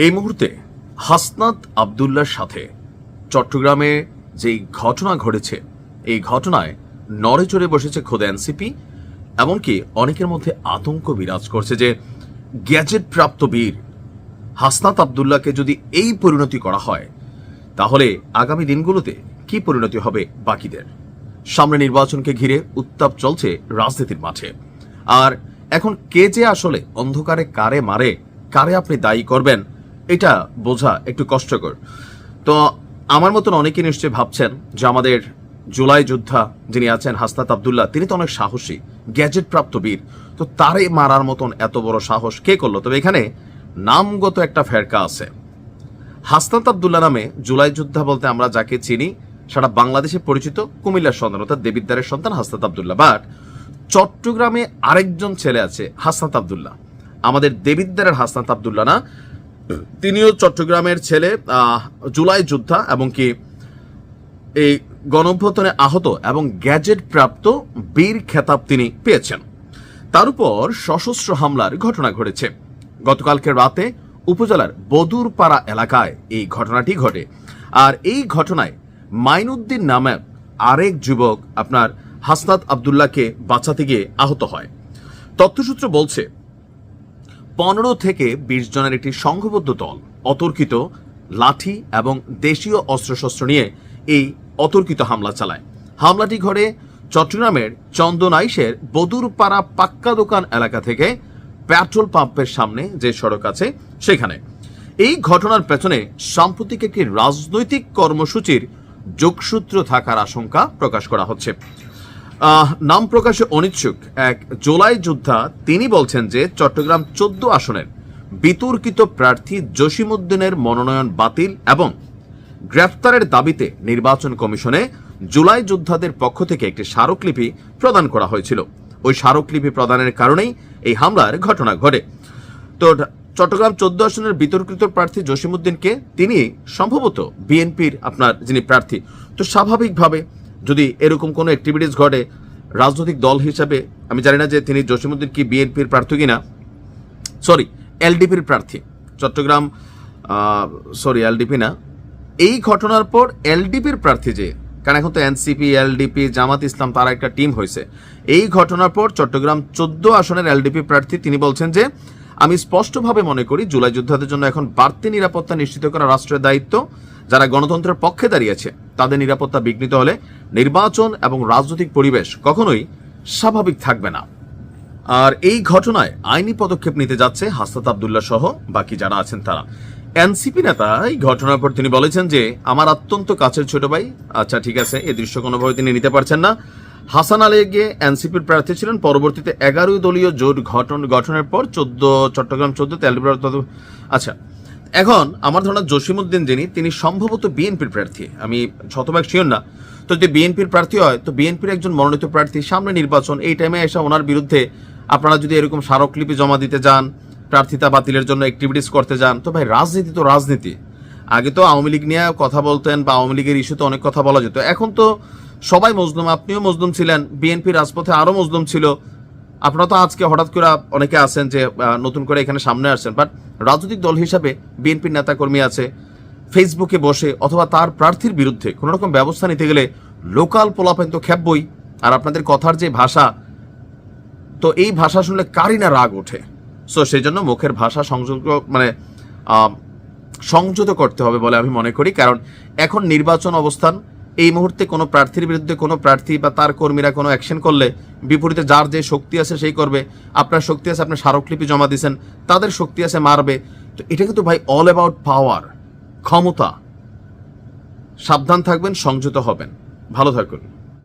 এই মুহূর্তে হাসনাত আব্দুল্লাহর সাথে চট্টগ্রামে যেই ঘটনা ঘটেছে, এই ঘটনায় নড়ে চড়ে বসেছে খোদ এনসিপি। এমনকি অনেকের মধ্যে আতঙ্ক বিরাজ করছে যে গ্যাজেট প্রাপ্ত বীর হাসনাত আব্দুল্লাহকে যদি এই পরিণতি করা হয়, তাহলে আগামী দিনগুলোতে কি পরিণতি হবে বাকিদের। সামনে নির্বাচনকে ঘিরে উত্তাপ চলছে রাজনীতির মাঠে। আর এখন কে যে আসলে অন্ধকারে কারে মারে, কারে আপনি দায়ী করবেন, এটা বোঝা একটু কষ্টকর। তো আমার মতন অনেকে নিশ্চয়ই ভাবছেন যে আমাদের জুলাই যোদ্ধা যিনি আছেন হাসনাত আব্দুল্লাহ, তিনি তো অনেক সাহসী, গ্যাজেট প্রাপ্ত বীর, তো তারে মারার মতন এত বড় সাহস কে করলো? তবে এখানে নামগত একটা ফেরকা আছে। হাসনাত আব্দুল্লাহ নামে জুলাই যোদ্ধা বলতে আমরা যাকে চিনি, সারা বাংলাদেশে পরিচিত কুমিল্লার সন্তান, অর্থাৎ দেবিদ্বারের সন্তান হাসনাত আব্দুল্লাহ। বাট চট্টগ্রামে আরেকজন ছেলে আছে হাসনাত আব্দুল্লাহ, আমাদের দেবিদ্বারের হাসনাত আব্দুল্লাহ না, তিনিও চট্টগ্রামের ছেলে, জুলাই যোদ্ধা, এবং কি এই গণঅভ্যুত্থানে আহত এবং গ্যাজেট প্রাপ্ত বীর খেতাব তিনি পেয়েছেন। তার উপর সশস্ত্র হামলার ঘটনা ঘটেছে। গতকালকে রাতে উপজেলার বদুরপাড়া এলাকায় এই ঘটনাটি ঘটে। আর এই ঘটনায় মাইনুদ্দিন নামের আরেক যুবক আপনার হাসনাত আব্দুল্লাহকে বাঁচাতে গিয়ে আহত হয়। তথ্যসূত্র বলছে 15 থেকে 20 জনের একটি সংঘবদ্ধ দল অতর্কিত লাঠি এবং দেশীয় অস্ত্রশস্ত্র নিয়ে এই অতর্কিত হামলা চালায়। হামলাটি ঘটে চট্টগ্রামের চন্দনাইশের বদুরপাড়া পাক্কা দোকান এলাকা থেকে পেট্রোল পাম্পের সামনে যে সড়ক আছে সেখানে। এই ঘটনার পেছনে সাম্প্রতিক একটি রাজনৈতিক কর্মসূচির যোগসূত্র থাকার আশঙ্কা প্রকাশ করা হচ্ছে। নাম প্রকাশে অনিচ্ছুক এক জুলাই যোদ্ধা তিনি বলছেন যে চট্টগ্রাম 14 আসনের বিতর্কিত প্রার্থী জসিমউদ্দিনের মনোনয়ন বাতিল এবং গ্রেফতারের দাবিতে নির্বাচন কমিশনে জুলাই যোদ্ধাদের পক্ষ থেকে একটি স্মারকলিপি প্রদান করা হয়েছিল। ওই স্মারকলিপি প্রদানের কারণেই এই হামলার ঘটনা ঘটে। তো চট্টগ্রাম 14 আসনের বিতর্কিত প্রার্থী জসিমউদ্দিনকে, তিনি সম্ভবত বিএনপির আপনার যিনি প্রার্থী, তো স্বাভাবিকভাবে যদি এরকম কোনো অ্যাক্টিভিটিস ঘটে রাজনৈতিক দল হিসাবে, আমি জানি না যে তিনি জসিমউদ্দিন কি বিএনপির প্রার্থী কিনা, সরি এলডিপির প্রার্থী চট্টগ্রাম, এলডিপি না, এই ঘটনার পর এলডিপির প্রার্থী যে, কারণ এখন তো এনসিপি, এলডিপি, জামাত ইসলাম তারা একটা টিম হয়েছে। এই ঘটনার পর চট্টগ্রাম 14 আসনের এলডিপি প্রার্থী তিনি বলছেন যে আমি স্পষ্টভাবে মনে করি জুলাই যোদ্ধাদের জন্য এখন বাড়তি নিরাপত্তা নিশ্চিত করা রাষ্ট্রের দায়িত্ব। যারা গণতন্ত্রের পক্ষে দাঁড়িয়েছে তাদের নিরাপত্তা বিঘ্নিত হলে নির্বাচন এবং রাজনৈতিক পরিবেশ কখনোই স্বাভাবিক থাকবে না। আর এই ঘটনায় আইনি পদক্ষেপ নিতে যাচ্ছে হাসনাত আব্দুল্লাহ সহ বাকি যারা আছেন তারা। এনসিপি নেতা এই ঘটনার পর তিনি বলেছেন যে আমার অত্যন্ত কাছের ছোট ভাই, আচ্ছা ঠিক আছে, এই দৃশ্য কোনোভাবে তিনি নিতে পারছেন না। হাসান আলী গিয়ে এনসিপির প্রার্থী ছিলেন, পরবর্তীতে 11 দলীয় জোট গঠনের পর চট্টগ্রাম 14 আচ্ছা, এখন আমার ধারণা জসিমউদ্দিন যিনি, তিনি সম্ভবত বিএনপির প্রার্থী, আমি শতভাগ শিওর না। তো যদি বিএনপির প্রার্থী হয় তো বিএনপির একজন মনোনীত প্রার্থী, সামনে নির্বাচন, এই টাইমে এসে ওনার বিরুদ্ধে আপনারা যদি এরকম স্মারকলিপি জমা দিতে যান, প্রার্থিতা বাতিলের জন্য অ্যাক্টিভিটিস করতে যান, তো ভাই রাজনীতি তো রাজনীতি। আগে তো আওয়ামী লীগ নিয়ে কথা বলতেন বা আওয়ামী লীগের ইস্যুতে অনেক কথা বলা যেত, এখন তো সবাই মজলুম, আপনিও মজলুম ছিলেন, বিএনপি রাজপথে আরো মজলুম ছিল। আপনারা তো আজকে হঠাৎ করে অনেকে আছেন যে নতুন করে এখানে সামনে আসছেন, বাট রাজনৈতিক দল হিসাবে বিএনপির নেতাকর্মী আছে, ফেসবুকে বসে অথবা তার প্রার্থীর বিরুদ্ধে কোনো রকম ব্যবস্থা নিতে গেলে লোকাল পোলাপাইন তো খেপবই। আর আপনাদের কথার যে ভাষা, তো এই ভাষা শুনলে কারই না রাগ ওঠে। সো সেই জন্য মুখের ভাষা সংযত করতে হবে বলে আমি মনে করি। কারণ এখন নির্বাচন অবস্থান, এই মুহূর্তে কোনো প্রার্থীর বিরুদ্ধে কোনো প্রার্থী বা তার কর্মীরা কোনো অ্যাকশন করলে বিপরীতে যার যে শক্তি আছে সেই করবে। আপনার শক্তি আছে, আপনি স্মারকলিপি জমা দিয়েছেন, তাদের শক্তি আছে মারবে। তো এটা কিন্তু ভাই অল অ্যাবাউট পাওয়ার, ক্ষমতা। সাবধান থাকবেন, সংযত হবেন। ভালো থাকুন।